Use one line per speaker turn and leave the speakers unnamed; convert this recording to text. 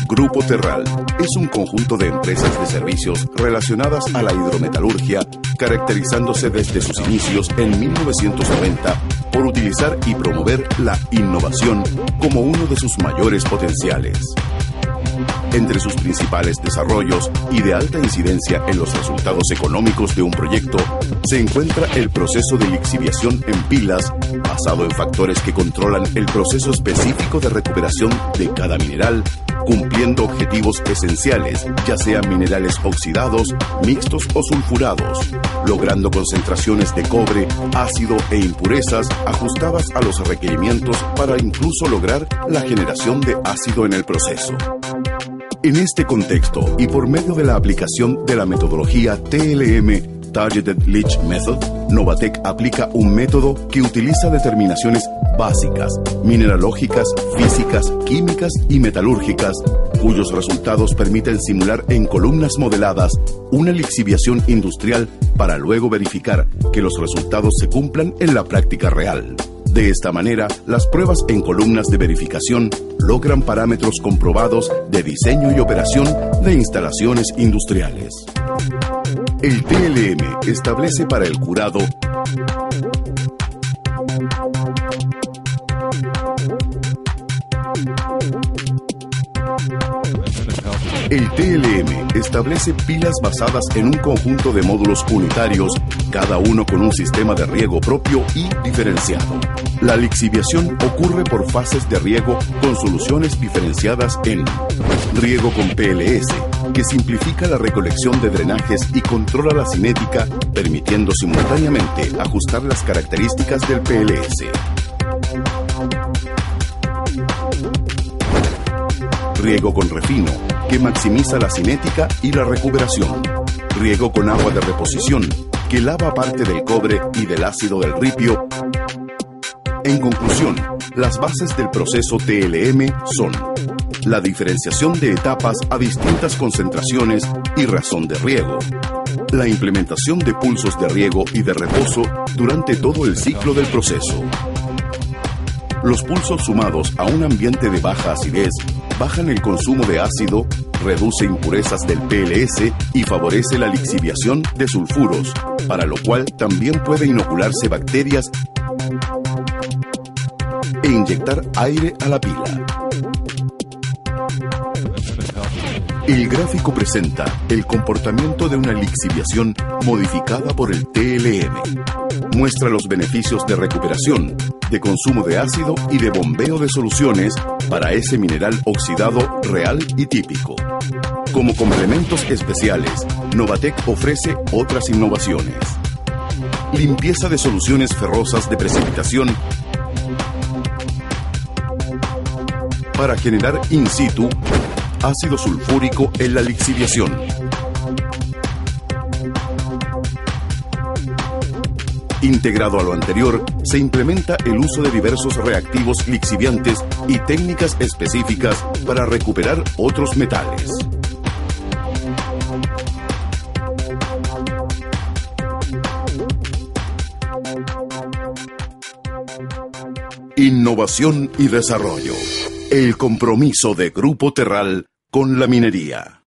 Grupo Terral es un conjunto de empresas de servicios relacionadas a la hidrometalurgia, caracterizándose desde sus inicios en 1990 por utilizar y promover la innovación como uno de sus mayores potenciales. Entre sus principales desarrollos y de alta incidencia en los resultados económicos de un proyecto, se encuentra el proceso de lixiviación en pilas, basado en factores que controlan el proceso específico de recuperación de cada mineral, cumpliendo objetivos esenciales, ya sean minerales oxidados, mixtos o sulfurados, logrando concentraciones de cobre, ácido e impurezas ajustadas a los requerimientos para incluso lograr la generación de ácido en el proceso. En este contexto, y por medio de la aplicación de la metodología TLM, Targeted Leach Method, Novatec aplica un método que utiliza determinaciones básicas, mineralógicas, físicas, químicas y metalúrgicas, cuyos resultados permiten simular en columnas modeladas una lixiviación industrial para luego verificar que los resultados se cumplan en la práctica real. De esta manera, las pruebas en columnas de verificación logran parámetros comprobados de diseño y operación de instalaciones industriales. El TLM establece para el curado pilas basadas en un conjunto de módulos unitarios, cada uno con un sistema de riego propio y diferenciado. La lixiviación ocurre por fases de riego con soluciones diferenciadas en riego con PLS, que simplifica la recolección de drenajes y controla la cinética, permitiendo simultáneamente ajustar las características del PLS. Riego con refino, que maximiza la cinética y la recuperación. Riego con agua de reposición, que lava parte del cobre y del ácido del ripio. En conclusión, las bases del proceso TLM son la diferenciación de etapas a distintas concentraciones y razón de riego, la implementación de pulsos de riego y de reposo durante todo el ciclo del proceso. Los pulsos sumados a un ambiente de baja acidez bajan el consumo de ácido, reduce impurezas del PLS y favorece la lixiviación de sulfuros, para lo cual también puede inocularse bacterias e inyectar aire a la pila. El gráfico presenta el comportamiento de una lixiviación modificada por el TLM. Muestra los beneficios de recuperación, de consumo de ácido y de bombeo de soluciones para ese mineral oxidado real y típico. Como complementos especiales, Novatec ofrece otras innovaciones. Limpieza de soluciones ferrosas de precipitación para generar in situ ácido sulfúrico en la lixiviación. Integrado a lo anterior, se implementa el uso de diversos reactivos lixiviantes y técnicas específicas para recuperar otros metales. Innovación y desarrollo. El compromiso de Grupo Terral con la minería.